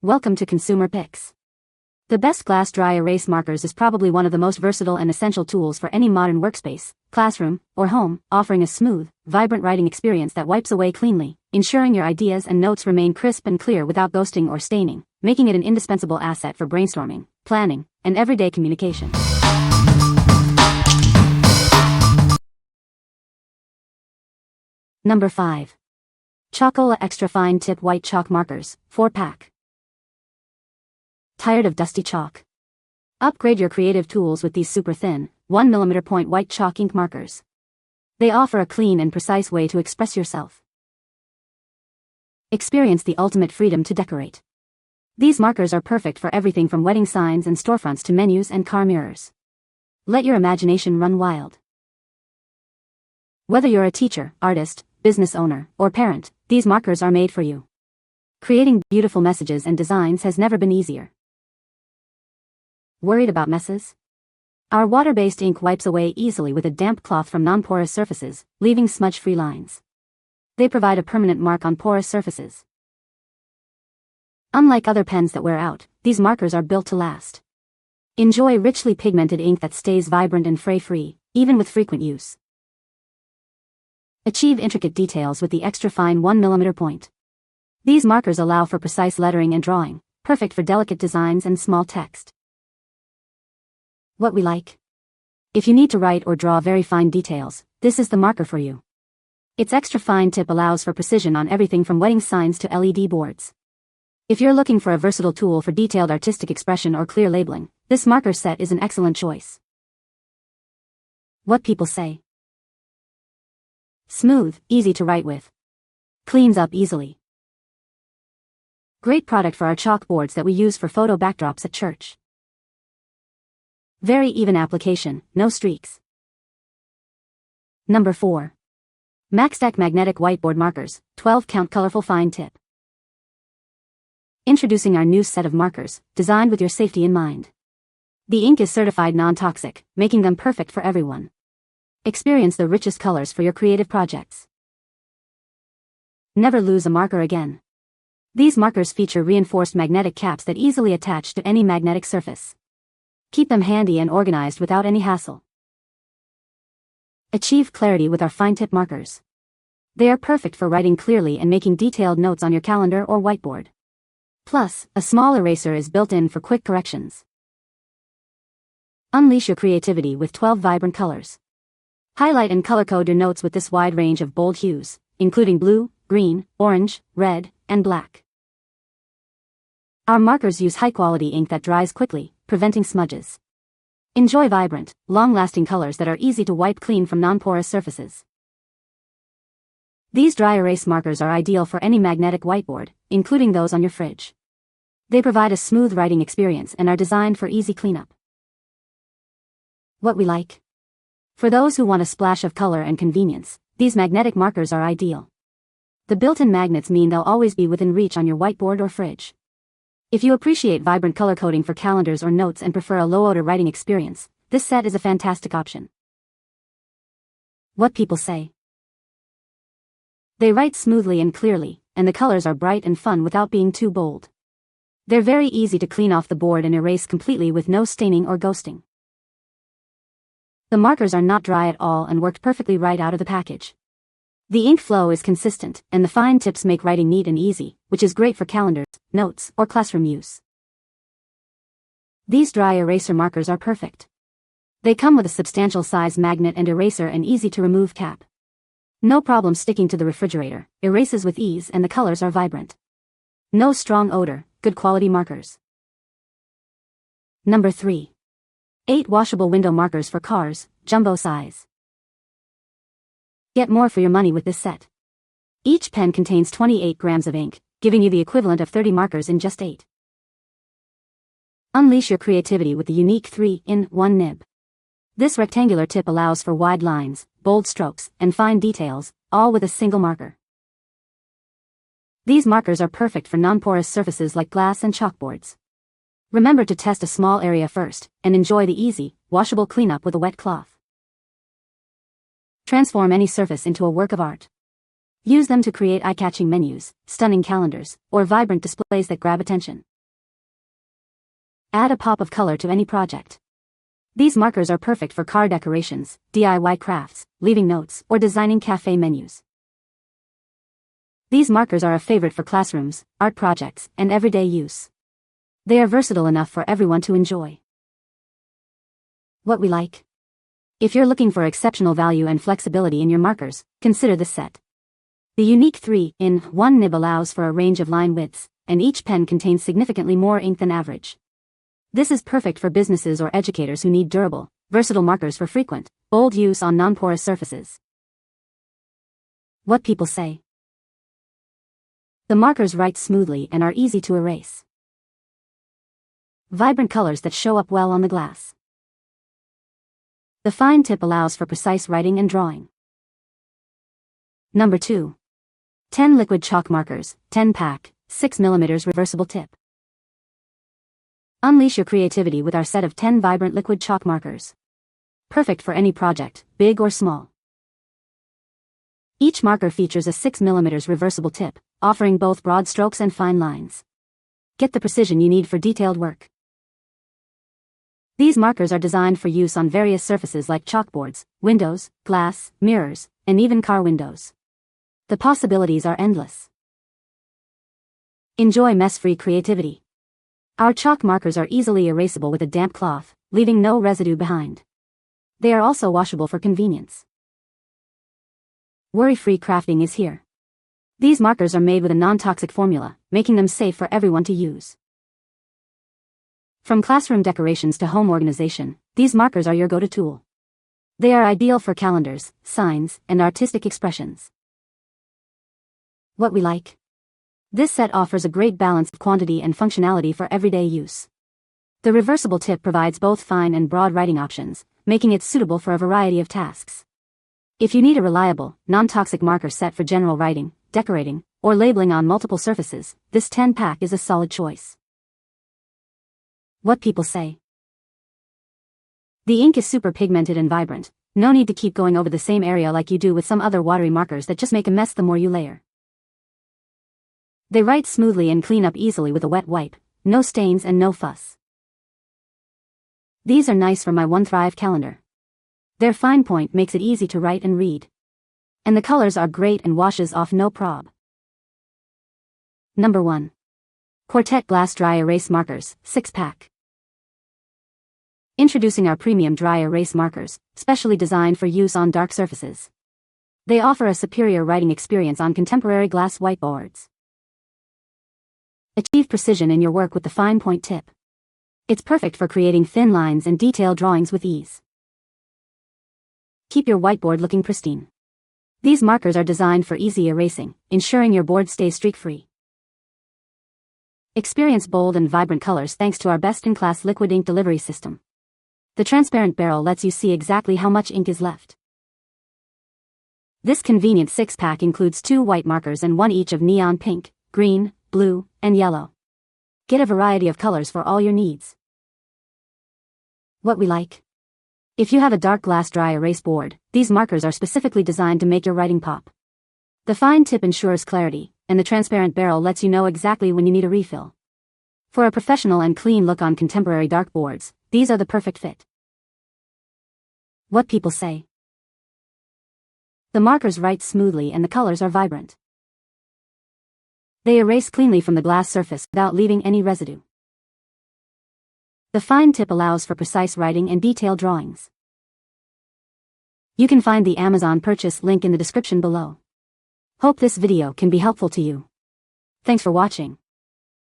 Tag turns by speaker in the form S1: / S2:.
S1: Welcome to Consumer Picks. The best glass dry erase markers is probably one of the most versatile and essential tools for any modern workspace, classroom, or home, offering a smooth, vibrant writing experience that wipes away cleanly, ensuring your ideas and notes remain crisp and clear without ghosting or staining, making it an indispensable asset for brainstorming, planning, and everyday communication. Number 5. Chalkola Extra Fine Tip White Chalk Markers, 4-pack. Tired of dusty chalk? Upgrade your creative tools with these super thin, 1mm point white chalk ink markers. They offer a clean and precise way to express yourself. Experience the ultimate freedom to decorate. These markers are perfect for everything from wedding signs and storefronts to menus and car mirrors. Let your imagination run wild. Whether you're a teacher, artist, business owner, or parent, these markers are made for you. Creating beautiful messages and designs has never been easier. Worried about messes? Our water-based ink wipes away easily with a damp cloth from non-porous surfaces, leaving smudge-free lines. They provide a permanent mark on porous surfaces. Unlike other pens that wear out, these markers are built to last. Enjoy richly pigmented ink that stays vibrant and fray-free, even with frequent use. Achieve intricate details with the extra fine 1mm point. These markers allow for precise lettering and drawing, perfect for delicate designs and small text. What we like? If you need to write or draw very fine details, this is the marker for you. Its extra fine tip allows for precision on everything from wedding signs to LED boards. If you're looking for a versatile tool for detailed artistic expression or clear labeling, this marker set is an excellent choice. What people say? Smooth, easy to write with. Cleans up easily. Great product for our chalkboards that we use for photo backdrops at church. Very even application, no streaks. Number 4. MAXTEK Magnetic Whiteboard Markers, 12-count colorful fine tip. Introducing our new set of markers, designed with your safety in mind. The ink is certified non-toxic, making them perfect for everyone. Experience the richest colors for your creative projects. Never lose a marker again. These markers feature reinforced magnetic caps that easily attach to any magnetic surface. Keep them handy and organized without any hassle. Achieve clarity with our fine tip markers. They are perfect for writing clearly and making detailed notes on your calendar or whiteboard. Plus, a small eraser is built in for quick corrections. Unleash your creativity with 12 vibrant colors. Highlight and color code your notes with this wide range of bold hues, including blue, green, orange, red, and black. Our markers use high-quality ink that dries quickly, preventing smudges. Enjoy vibrant, long-lasting colors that are easy to wipe clean from non-porous surfaces. These dry erase markers are ideal for any magnetic whiteboard, including those on your fridge. They provide a smooth writing experience and are designed for easy cleanup. What we like? For those who want a splash of color and convenience, these magnetic markers are ideal. The built-in magnets mean they'll always be within reach on your whiteboard or fridge. If you appreciate vibrant color coding for calendars or notes and prefer a low-odor writing experience, this set is a fantastic option. What people say? They write smoothly and clearly, and the colors are bright and fun without being too bold. They're very easy to clean off the board and erase completely with no staining or ghosting. The markers are not dry at all and worked perfectly right out of the package. The ink flow is consistent, and the fine tips make writing neat and easy, which is great for calendars, notes, or classroom use. These dry eraser markers are perfect. They come with a substantial size magnet and eraser and easy-to-remove cap. No problem sticking to the refrigerator, erases with ease, and the colors are vibrant. No strong odor, good quality markers. Number 3. 8 washable window markers for cars, jumbo size. Get more for your money with this set. Each pen contains 28 grams of ink, giving you the equivalent of 30 markers in just 8. Unleash your creativity with the unique 3-in-1 nib. This rectangular tip allows for wide lines, bold strokes, and fine details, all with a single marker. These markers are perfect for non-porous surfaces like glass and chalkboards. Remember to test a small area first, and enjoy the easy, washable cleanup with a wet cloth. Transform any surface into a work of art. Use them to create eye-catching menus, stunning calendars, or vibrant displays that grab attention. Add a pop of color to any project. These markers are perfect for car decorations, DIY crafts, leaving notes, or designing cafe menus. These markers are a favorite for classrooms, art projects, and everyday use. They are versatile enough for everyone to enjoy. What we like. If you're looking for exceptional value and flexibility in your markers, consider this set. The unique 3-in-1 nib allows for a range of line widths, and each pen contains significantly more ink than average. This is perfect for businesses or educators who need durable, versatile markers for frequent, bold use on non-porous surfaces. What people say. The markers write smoothly and are easy to erase. Vibrant colors that show up well on the glass. The fine tip allows for precise writing and drawing. Number 2. 10 liquid chalk markers, 10-pack, 6mm reversible tip. Unleash your creativity with our set of 10 vibrant liquid chalk markers. Perfect for any project, big or small. Each marker features a 6mm reversible tip, offering both broad strokes and fine lines. Get the precision you need for detailed work. These markers are designed for use on various surfaces like chalkboards, windows, glass, mirrors, and even car windows. The possibilities are endless. Enjoy mess-free creativity. Our chalk markers are easily erasable with a damp cloth, leaving no residue behind. They are also washable for convenience. Worry-free crafting is here. These markers are made with a non-toxic formula, making them safe for everyone to use. From classroom decorations to home organization, these markers are your go-to tool. They are ideal for calendars, signs, and artistic expressions. What we like. This set offers a great balance of quantity and functionality for everyday use. The reversible tip provides both fine and broad writing options, making it suitable for a variety of tasks. If you need a reliable, non-toxic marker set for general writing, decorating, or labeling on multiple surfaces, this 10-pack is a solid choice. What people say. The ink is super pigmented and vibrant, no need to keep going over the same area like you do with some other watery markers that just make a mess the more you layer. They write smoothly and clean up easily with a wet wipe, no stains and no fuss. These are nice for my OneThrive calendar. Their fine point makes it easy to write and read. And the colors are great and washes off no prob. Number 1. Quartet Glass Dry Erase Markers, 6-pack. Introducing our premium dry erase markers, specially designed for use on dark surfaces. They offer a superior writing experience on contemporary glass whiteboards. Achieve precision in your work with the fine point tip. It's perfect for creating thin lines and detailed drawings with ease. Keep your whiteboard looking pristine. These markers are designed for easy erasing, ensuring your board stays streak-free. Experience bold and vibrant colors thanks to our best-in-class liquid ink delivery system. The transparent barrel lets you see exactly how much ink is left. This convenient 6-pack includes 2 white markers and 1 each of neon pink, green, blue, and yellow. Get a variety of colors for all your needs. What we like. If you have a dark glass dry erase board, these markers are specifically designed to make your writing pop. The fine tip ensures clarity, and the transparent barrel lets you know exactly when you need a refill. For a professional and clean look on contemporary dark boards, these are the perfect fit. What people say. The markers write smoothly and the colors are vibrant. They erase cleanly from the glass surface without leaving any residue. The fine tip allows for precise writing and detailed drawings. You can find the Amazon purchase link in the description below. Hope this video can be helpful to you. Thanks for watching.